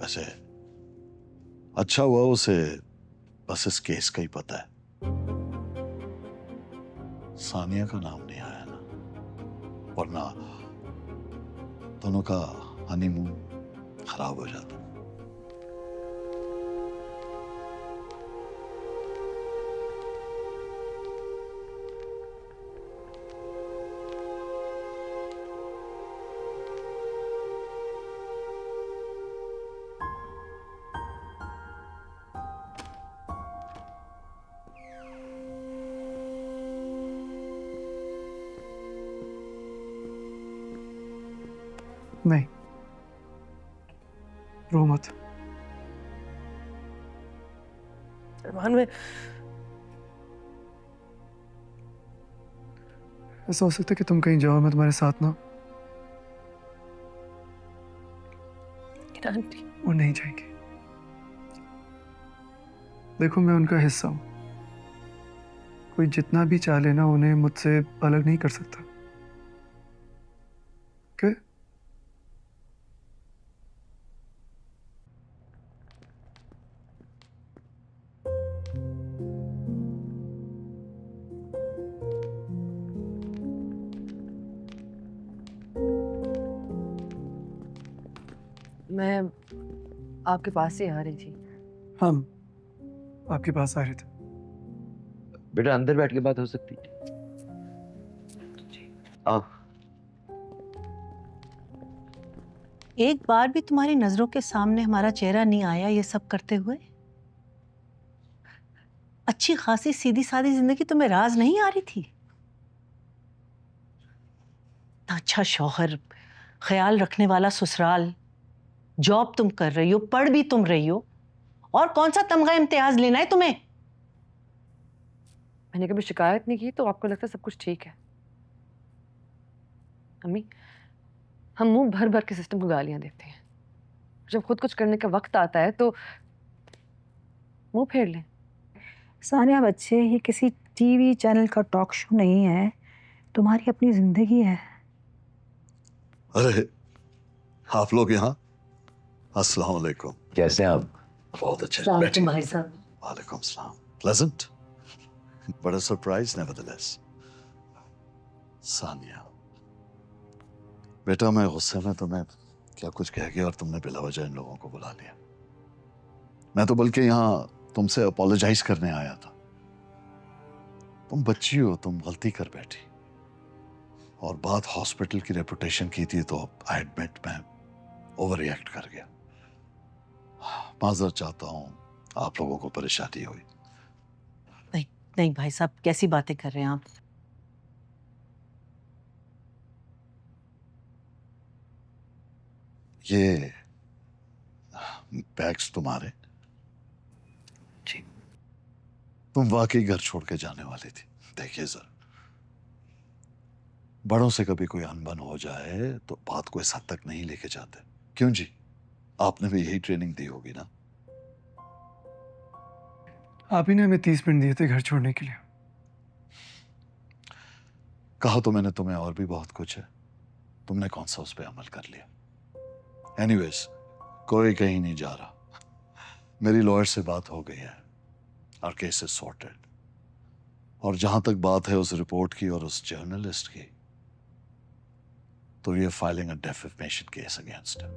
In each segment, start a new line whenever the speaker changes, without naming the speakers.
वैसे अच्छा हुआ उसे बस इस केस का ही पता है। सानिया का नाम नहीं आया ना, वरना दोनों का हनीमून खराब हो जाता।
नहीं, रो मत।
अरमान में
ऐसा हो सकता है कि तुम कहीं जाओ, मैं तुम्हारे साथ ना हूं।
आंटी,
वो नहीं जाएंगे। देखो, मैं उनका हिस्सा हूं। कोई जितना भी चाह लेना, उन्हें मुझसे अलग नहीं कर सकता। ओके?
मैं आपके पास ही आ रही थी।
हम आपके पास आ रहे थे।
बेटा अंदर बैठ के बात हो सकती है। आओ।
एक बार भी तुम्हारी नजरों के सामने हमारा चेहरा नहीं आया ये सब करते हुए? अच्छी खासी सीधी सादी जिंदगी तुम्हें राज नहीं आ रही थी? इतना अच्छा शौहर, ख्याल रखने वाला ससुराल, जॉब तुम कर रही हो, पढ़ भी तुम रही हो, और कौन सा तमगा इम्तियाज लेना है तुम्हें?
मैंने कभी शिकायत नहीं की तो आपको लगता है सब कुछ ठीक है? अम्मी, हम मुंह भर भर के सिस्टम को गालियां देते हैं, जब खुद कुछ करने का वक्त आता है तो मुंह फेर लें।
सानिया बच्चे, ये किसी टीवी चैनल का टॉक शो नहीं है, तुम्हारी अपनी जिंदगी है।
अरे आप लोग यहाँ, अस्सलाम वालेकुम।
कैसे हैं आप?
बहुत अच्छे।
सलाम भाई साहब।
वालेकुम सलाम। Pleasant, but a surprise nevertheless. Sania बेटा, मैं गुस्से में तुम्हें क्या कुछ कह गया और तुमने बिला वजह इन लोगों को बुला लिया। मैं तो बल्कि यहाँ तुमसे अपोलोजाइज करने आया था। तुम बच्ची हो, तुम गलती कर बैठी, और बात हॉस्पिटल की रेपुटेशन की थी तो आई एडमिट मैं ओवर रिएक्ट कर गया। माजरत चाहता हूँ, आप लोगों को परेशानी हुई।
नहीं नहीं भाई साहब, कैसी बातें कर रहे हैं आप?
ये बैग्स तुम्हारे?
जी।
तुम वाकई घर छोड़ के जाने वाली थी। देखिए जरा, बड़ों से कभी कोई अनबन हो जाए तो बात को इस हद तक नहीं लेके जाते। क्यों जी, आपने भी यही ट्रेनिंग दी होगी ना?
आप ही ने हमें 30 मिनट दिए थे घर छोड़ने के लिए।
कहा तो मैंने तुम्हें और भी बहुत कुछ है, तुमने कौन सा उस पर अमल कर लिया? एनीवेज, कोई कहीं नहीं जा रहा। मेरी लॉयर से बात हो गई है और केस इज सॉर्टेड। और जहां तक बात है उस रिपोर्ट की और उस जर्नलिस्ट की, तो ये filing a defamation case against him.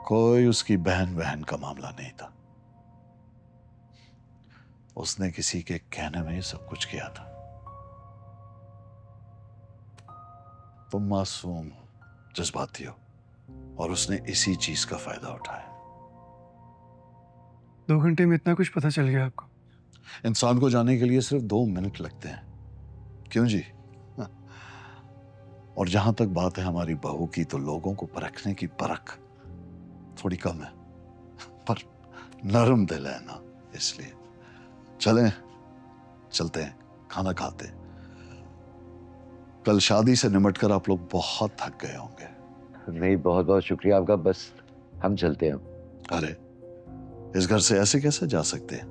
कोई उसकी बहन बहन का मामला नहीं था, उसने किसी के कहने में ही सब कुछ किया था। तुम मासूम हो, जज्बाती हो, और उसने इसी चीज का फायदा उठाया।
2 घंटे में इतना कुछ पता चल गया आपको?
इंसान को जाने के लिए सिर्फ 2 मिनट लगते हैं। क्यों जी? और जहां तक बात है हमारी बहू की, तो लोगों को परखने की परख थोड़ी कम है, पर नरम दिल है ना, इसलिए। चलते हैं, खाना खाते हैं। कल शादी से निमटकर आप लोग बहुत थक गए होंगे।
नहीं, बहुत बहुत शुक्रिया आपका, बस हम चलते हैं।
अरे, इस घर से ऐसे कैसे जा सकते हैं?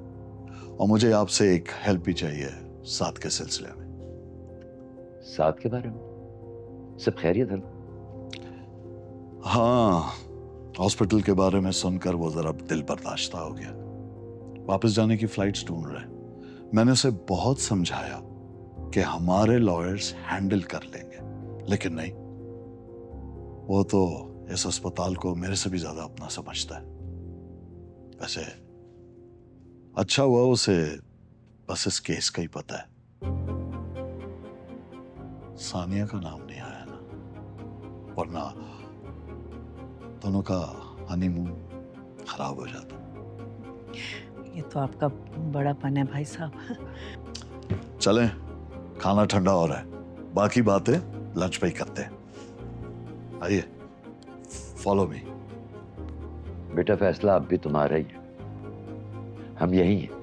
और मुझे आपसे एक हेल्प भी चाहिए साथ के सिलसिले में।
साथ के बारे में सब खैरियत है ना?
हाँ, हॉस्पिटल के बारे में सुनकर वो जरा दिल बर्दाश्त हो गया। वापस जाने की फ्लाइट्स ढूंढ रहे। मैंने उसे बहुत समझाया कि हमारे लॉयर्स हैंडल कर लेंगे, लेकिन नहीं, वो तो इस अस्पताल को मेरे से भी ज्यादा अपना समझता है। वैसे अच्छा हुआ उसे बस इस केस का ही पता है। सानिया का नाम नहीं आया ना, वरना दोनों का हनीमून खराब हो जाता।
ये तो आपका बड़ापन है भाई साहब।
चलें, खाना ठंडा हो रहा है, बाकी बातें लंच पे ही करते हैं। आइए, फॉलो मी।
बेटा फैसला अब भी तुम्हारा ही है, हम यही हैं।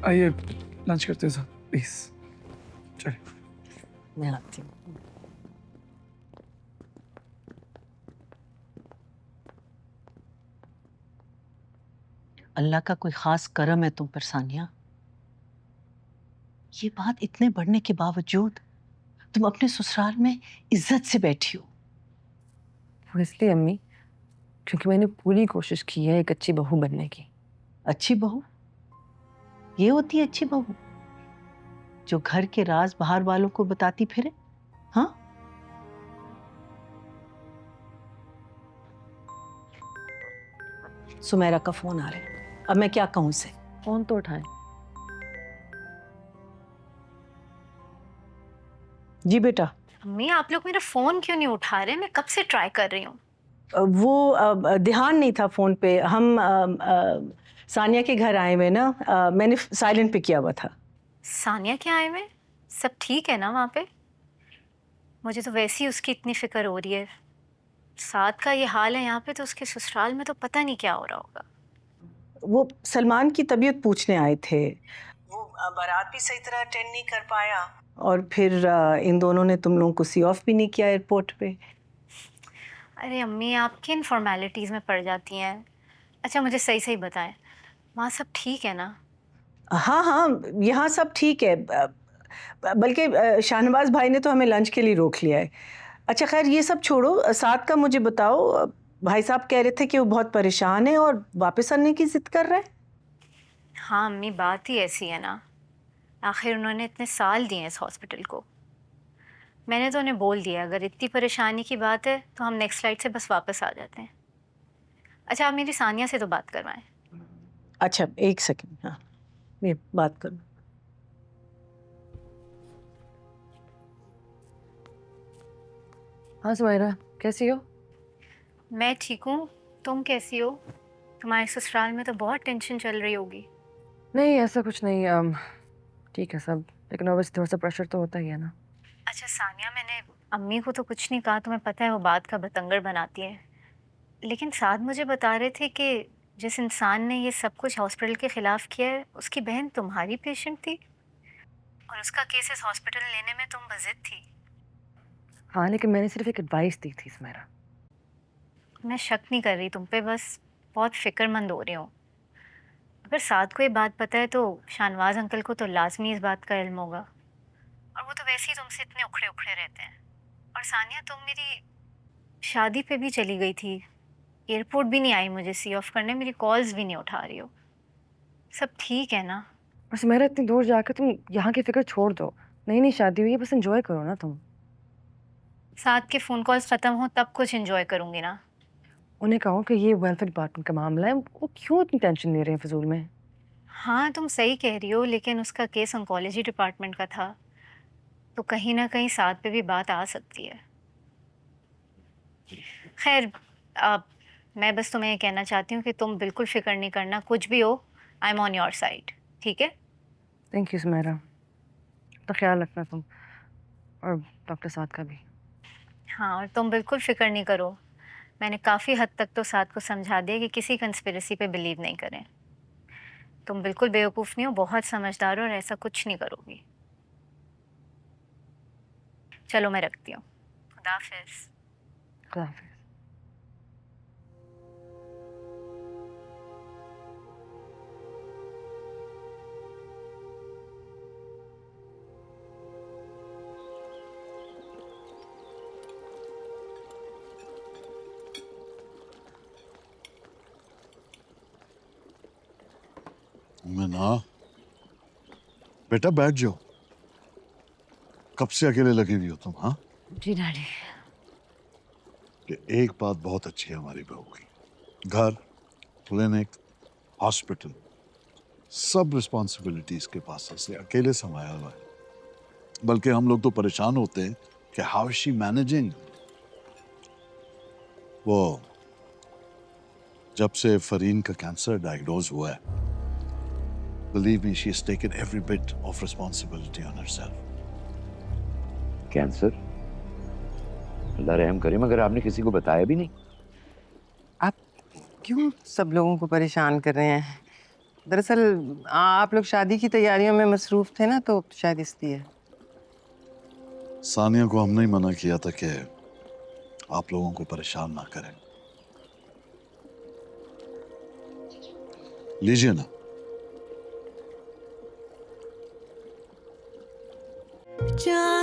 आइए लंच करते हैं साहब, प्लीज। चलिए।
मैं आती हूँ। अल्लाह का कोई खास करम है तुम पर सानिया। ये बात इतने बढ़ने के बावजूद तुम अपने ससुराल में इज्जत से बैठी हो।
वो इसलिए अम्मी क्योंकि मैंने पूरी कोशिश की है एक अच्छी बहू बनने की।
अच्छी बहू? ये होती है अच्छी बहू, जो घर के राज बाहर वालों को बताती फिरे? हाँ, सुमेरा का फोन आ रहा है, अब मैं क्या कहूं उसे?
फोन तो उठाएं।
जी बेटा।
अम्मी आप लोग मेरा फोन क्यों नहीं उठा रहे? मैं कब से ट्राई कर रही हूँ।
वो ध्यान नहीं था फोन पे। हम सानिया के घर आए हुए ना, मैंने साइलेंट पे किया हुआ था।
सानिया के आए हुए? सब ठीक है ना वहाँ पे? मुझे तो वैसे ही उसकी इतनी फिक्र हो रही है। साथ का ये हाल है यहाँ पे, तो उसके ससुराल में तो पता नहीं क्या हो रहा होगा।
वो सलमान की तबीयत पूछने आए थे। वो बारात भी सही तरह अटेंड नहीं कर पाया, और फिर इन दोनों ने तुम लोगों को सी ऑफ भी नहीं किया एयरपोर्ट पे।
अरे अम्मी आप किन फॉर्मेलिटीज़ में पड़ जाती हैं? अच्छा मुझे सही सही बताएं, वहाँ सब ठीक है ना?
हाँ हाँ, यहाँ सब ठीक है। बल्कि शाहनवाज भाई ने तो हमें लंच के लिए रोक लिया है। अच्छा खैर ये सब छोड़ो, साथ का मुझे बताओ। भाई साहब कह रहे थे कि वो बहुत परेशान है और वापस आने की जिद कर रहे हैं।
हाँ अम्मी बात ही ऐसी है ना, आखिर उन्होंने इतने साल दिए हैं इस हॉस्पिटल को। मैंने तो उन्हें बोल दिया अगर इतनी परेशानी की बात है तो हम नेक्स्ट फ्लाइट से बस वापस आ जाते हैं। अच्छा आप मेरी सानिया से तो बात करवाएं।
अच्छा एक सेकंड, हाँ ये बात करो।
हाँ सुमायरा, कैसी हो?
मैं ठीक हूँ, तुम कैसी हो? तुम्हारे ससुराल में तो बहुत टेंशन चल रही होगी।
नहीं ऐसा कुछ नहीं, ठीक है सब, लेकिन ऑब्वियसली थोड़ा सा प्रेशर तो होता ही है ना।
अच्छा सानिया मैंने अम्मी को तो कुछ नहीं कहा, तुम्हें पता है वो बात का बतंगड़ बनाती है, लेकिन साथ मुझे बता रहे थे कि जिस इंसान ने ये सब कुछ हॉस्पिटल के खिलाफ किया है उसकी बहन तुम्हारी पेशेंट थी और उसका केस इस हॉस्पिटल लेने में तुम बजिद थी।
हाँ लेकिन मैंने सिर्फ एक एडवाइस दी थी सुमायरा।
मैं शक नहीं कर रही तुम पे, बस बहुत फिक्रमंद हो रही हूँ। अगर साथ को ये बात पता है तो शाहनवाज अंकल को तो लाजमी इस बात का इल्म होगा, और वो तो वैसे ही तुमसे इतने उखड़े उखड़े रहते हैं। और सानिया तुम मेरी शादी पे भी चली गई थी, एयरपोर्ट भी नहीं आई मुझे सी ऑफ करने, मेरी कॉल्स भी नहीं उठा रही हो। सब ठीक है ना?
और सुमायरा इतनी दूर जाकर तुम यहाँ की फिक्र छोड़ दो, नई नई शादी हुई है, बस एंजॉय करो ना तुम।
साथ के फ़ोन कॉल्स ख़त्म हो तब कुछ एंजॉय करूँगी ना।
उन्हें कहो कि ये वेलफेयर डिपार्टमेंट का मामला है, वो क्यों इतनी टेंशन ले रहे हैं फिजूल में।
हाँ तुम सही कह रही हो, लेकिन उसका केस ऑन्कोलॉजी डिपार्टमेंट का था, तो कहीं ना कहीं साथ पे भी बात आ सकती है। खैर मैं बस तुम्हें ये कहना चाहती हूँ कि तुम बिल्कुल फ़िक्र नहीं करना, कुछ भी हो I am on your side, ठीक है?
थैंक यू सुमायरा, तो ख्याल रखना तुम, और डॉक्टर साथ का भी।
हाँ और तुम बिल्कुल फ़िक्र नहीं करो, मैंने काफ़ी हद तक तो साथ को समझा दिया कि किसी कंस्पिरेसी पे बिलीव नहीं करें। तुम बिल्कुल बेवकूफ़ नहीं हो, बहुत समझदार हो और ऐसा कुछ नहीं करोगी। चलो मैं रखती हूँ, खुदा हाफिज़।
खुदा हाफिज़।
मैं ना, बेटा बैठ जाओ, कब से अकेले लगी हुई हो तुम? हाँ,
जी डैडी।
कि एक बात बहुत अच्छी है हमारी बहू की, घर, क्लिनिक, हॉस्पिटल, सब रिस्पॉन्सिबिलिटीज के पास से अकेले संभाला हुआ है। बल्कि हम लोग तो परेशान होते हैं कि हाउ इज शी मैनेजिंग। वो जब से फरीन का कैंसर डायग्नोज हुआ है, believe me, she has taken every bit of responsibility on herself.
Cancer? Allah रहम करे, मगर आपने किसी को बताया भी नहीं।
आप क्यों सब लोगों को परेशान कर रहे हैं? दरअसल आप लोग शादी की तैयारियों में मसरूफ थे ना, तो शायद इसलिए।
सानिया को हमने ही मना किया था कि आप लोगों को परेशान ना करें। लीजिए ना।
जा